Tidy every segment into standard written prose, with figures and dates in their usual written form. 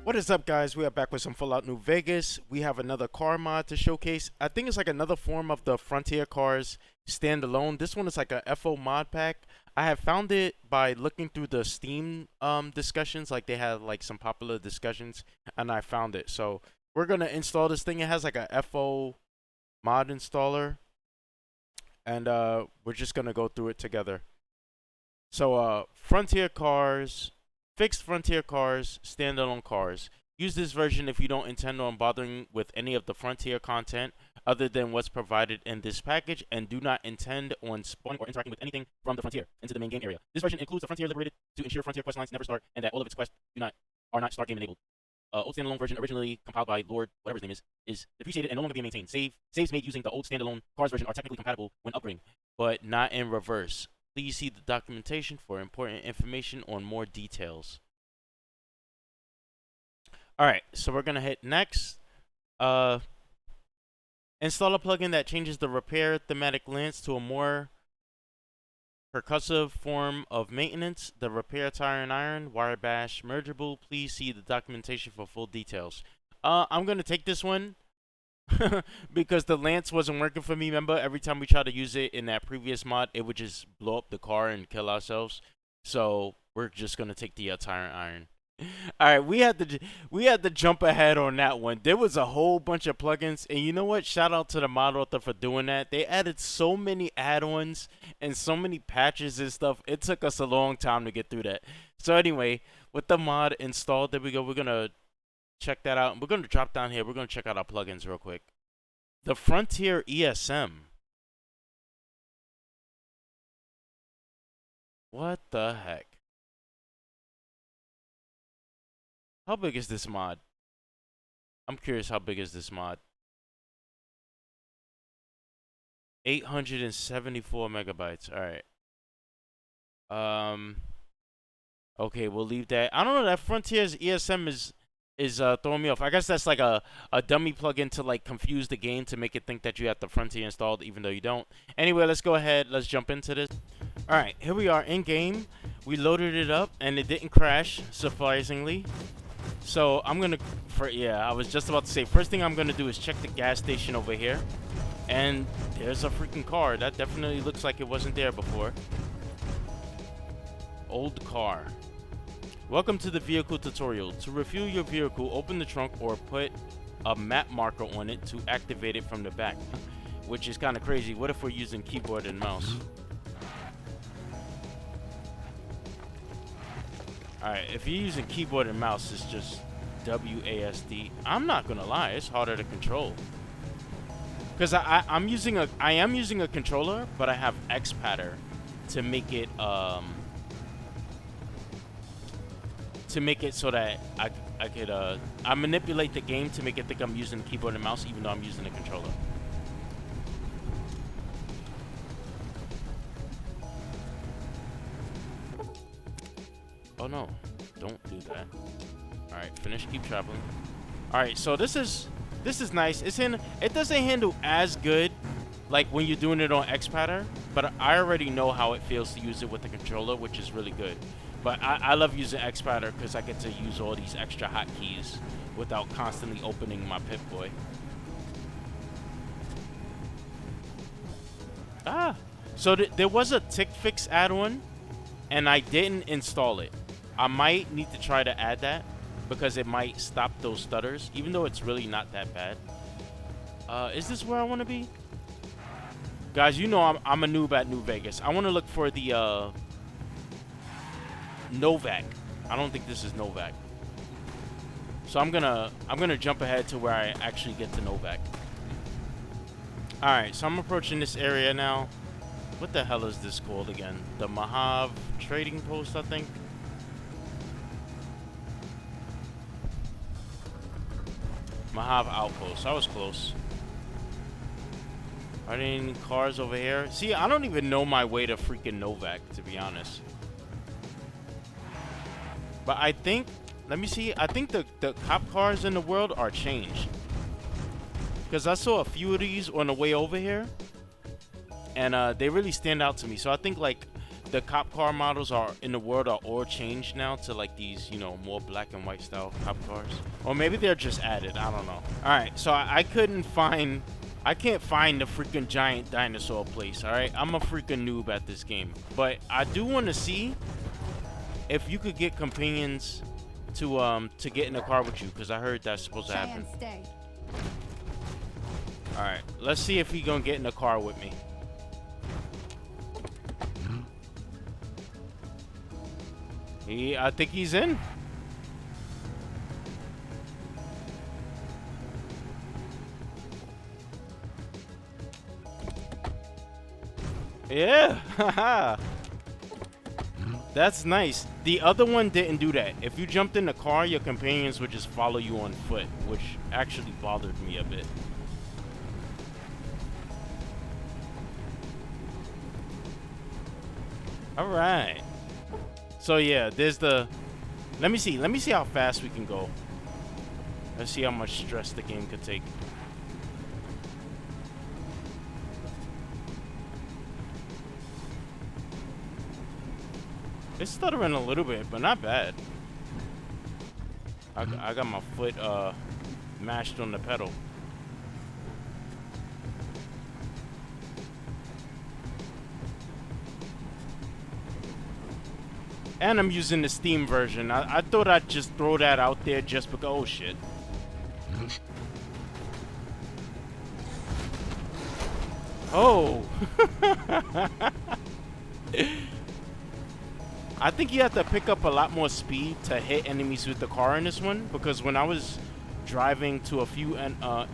What is up, guys? We are back with some Fallout New Vegas. We have another car mod to showcase. I think it's like another form of the Frontier cars standalone. This one is like a FO mod pack. I have found it by looking through the Steam discussions. Like they had like some popular discussions, and I found it. So we're gonna install this thing. It has like a FO mod installer, and we're just gonna go through it together. So Frontier cars. Fixed Frontier cars, standalone cars. Use this version if you don't intend on bothering with any of the Frontier content other than what's provided in this package and do not intend on spawning or interacting with anything from the Frontier into the main game area. This version includes the Frontier liberated to ensure Frontier quest lines never start and that all of its quests are not start game enabled. Old standalone version originally compiled by Lord, whatever his name is depreciated and no longer being maintained. Saves made using the old standalone cars version are technically compatible when upgrading, but not in reverse. Please see the documentation for important information on more details. Alright, so we're going to hit next. Install a plugin that changes the repair thematic lance to a more percussive form of maintenance. The repair tire and iron, wire bash, mergeable. Please see the documentation for full details. I'm going to take this one because the lance wasn't working for me. Remember, every time we tried to use it in that previous mod, it would just blow up the car and kill ourselves. So we're just gonna take the tire and iron. All right, we had to jump ahead on that one. There was a whole bunch of plugins, and you know what? Shout out to the mod author for doing that. They added so many add-ons and so many patches and stuff. It took us a long time to get through that. So anyway, with the mod installed, there we go. We're gonna check that out. We're going to drop down here. We're going to check out our plugins real quick. The Frontier ESM. What the heck? How big is this mod? I'm curious, how big is this mod? 874 megabytes. All right. Okay, we'll leave that. I don't know, that Frontier's ESM is throwing me off. I guess that's like a dummy plugin to like confuse the game to make it think that you have the Frontier installed even though you don't. Anyway, let's go ahead. Let's jump into this. All right, here we are in game. We loaded it up and it didn't crash, surprisingly. So I'm gonna, I was just about to say, first thing I'm gonna do is check the gas station over here. And there's a freaking car. That definitely looks like it wasn't there before. Old car. Welcome to the vehicle tutorial. To refuel your vehicle, open the trunk or put a map marker on it to activate it from the back. Which is kind of crazy. What if we're using keyboard and mouse? Alright, if you're using keyboard and mouse, it's just WASD. I'm not gonna lie, it's harder to control. Because I am using a controller, but I have X-Patter to make it so that I manipulate the game to make it think I'm using the keyboard and mouse even though I'm using a controller. Oh no, don't do that. Alright, finish, keep traveling. Alright, so this is nice. It doesn't handle as good like when you're doing it on X-Patter, but I already know how it feels to use it with the controller, which is really good. But I love using X-Patter because I get to use all these extra hotkeys without constantly opening my Pip-Boy. So there was a tick fix add-on, and I didn't install it. I might need to try to add that because it might stop those stutters, even though it's really not that bad. Is this where I want to be? Guys, you know I'm a noob at New Vegas. I want to look for the Novak. I don't think this is Novak. So I'm gonna jump ahead to where I actually get to Novak. Alright, so I'm approaching this area now. What the hell is this called again? The Mahav Trading Post, I think. Mahav Outpost. I was close. Are there any cars over here? See, I don't even know my way to freaking Novak, to be honest. But I think, let me see, I think the cop cars in the world are changed. Because I saw a few of these on the way over here. And they really stand out to me. So I think like the cop car models are in the world are all changed now to like these, you know, more black and white style cop cars. Or maybe they're just added. I don't know. All right, so I can't find the freaking giant dinosaur place. All right, I'm a freaking noob at this game, but I do want to see if you could get companions to get in the car with you, because I heard that's supposed to happen. All right, let's see if he gonna get in the car with me. I think he's in. Yeah, haha. That's nice. The other one didn't do that. If you jumped in the car, your companions would just follow you on foot, which actually bothered me a bit. All right. So yeah, there's the. Let me see how fast we can go. Let's see how much stress the game could take. It's stuttering a little bit, but not bad. I got my foot mashed on the pedal. And I'm using the Steam version. I thought I'd just throw that out there just because. Oh shit. Oh. I think you have to pick up a lot more speed to hit enemies with the car in this one, because when I was driving to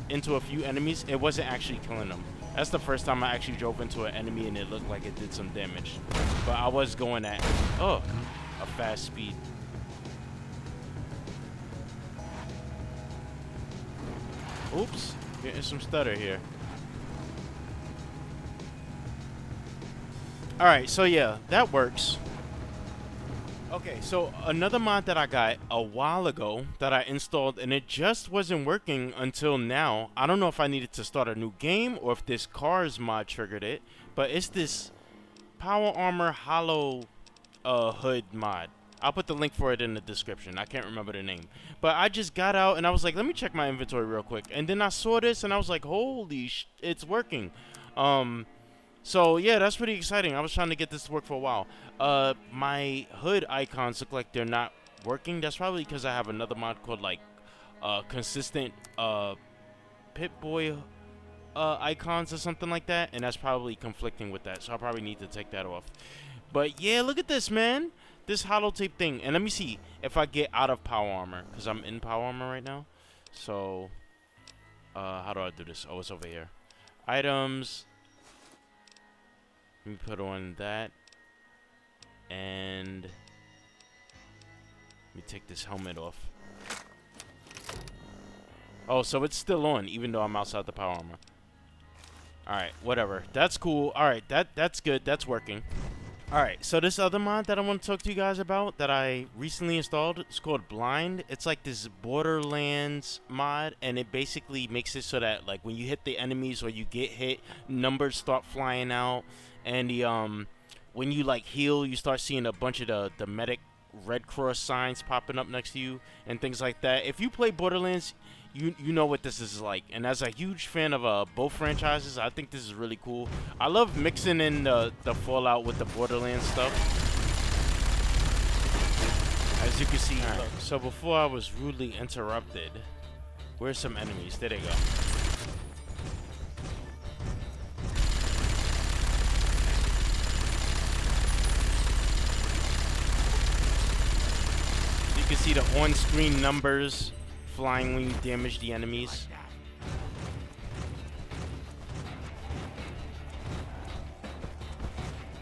into a few enemies, it wasn't actually killing them. That's the first time I actually drove into an enemy and it looked like it did some damage. But I was going at a fast speed. Oops, getting some stutter here. Alright, so yeah, that works. Okay, so another mod that I got a while ago that I installed and it just wasn't working until now. I don't know if I needed to start a new game or if this cars mod triggered it, but it's this Power Armor Holo HUD mod. I'll put the link for it in the description. I can't remember the name. But I just got out and I was like, let me check my inventory real quick. And then I saw this and I was like, holy it's working. So yeah, that's pretty exciting. I was trying to get this to work for a while. My hood icons look like they're not working. That's probably because I have another mod called like consistent Pip-Boy icons or something like that, and that's probably conflicting with that. So I probably need to take that off. But yeah, look at this, man. This holotape thing. And let me see if I get out of Power Armor, because I'm in Power Armor right now. So how do I do this? Oh, it's over here. Items. Let me put on that. And let me take this helmet off. Oh, so it's still on, even though I'm outside the Power Armor. Alright, whatever. That's cool. Alright, that's good. That's working. Alright, so this other mod that I want to talk to you guys about that I recently installed, it's called Blind. It's like this Borderlands mod, and it basically makes it so that like when you hit the enemies or you get hit, numbers start flying out, and the when you like heal, you start seeing a bunch of the medic Red Cross signs popping up next to you and things like that. If you play Borderlands, you know what this is like. And as a huge fan of both franchises, I think this is really cool. I love mixing in the Fallout with the Borderlands stuff. As you can see, look, so before I was rudely interrupted, where's some enemies? There they go. You can see the on-screen numbers flying when you damage the enemies.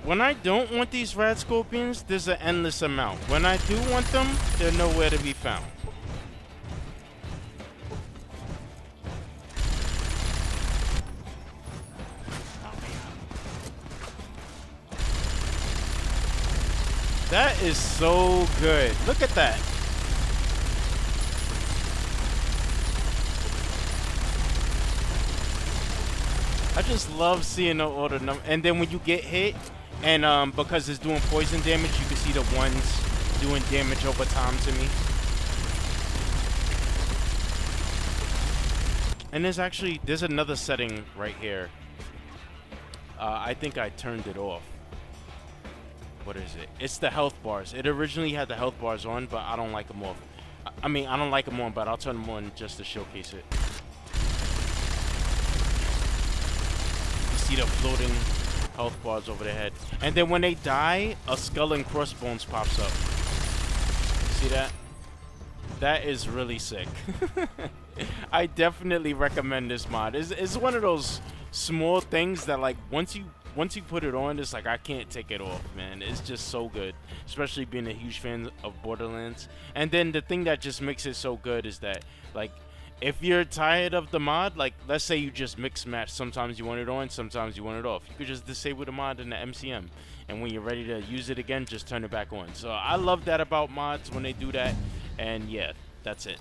When I don't want these rad scorpions, there's an endless amount. When I do want them, they're nowhere to be found. That is so good. Look at that. I just love seeing all the numbers. And then when you get hit, And because it's doing poison damage, you can see the ones doing damage over time to me. And there's another setting right here. I think I turned it off. What is it? It's the health bars. It originally had the health bars on, but I don't like them off. I mean, I don't like them on, but I'll turn them on just to showcase it. You see the floating health bars over their head. And then when they die, a skull and crossbones pops up. See that? That is really sick. I definitely recommend this mod. It's one of those small things that, like, once you put it on, it's like I can't take it off, man. It's just so good, especially being a huge fan of Borderlands. And then the thing that just makes it so good is that, like, if you're tired of the mod, like, let's say you just mix match, sometimes you want it on, sometimes you want it off, you could just disable the mod in the MCM, and when you're ready to use it again, just turn it back on. So I love that about mods when they do that. And yeah, that's it.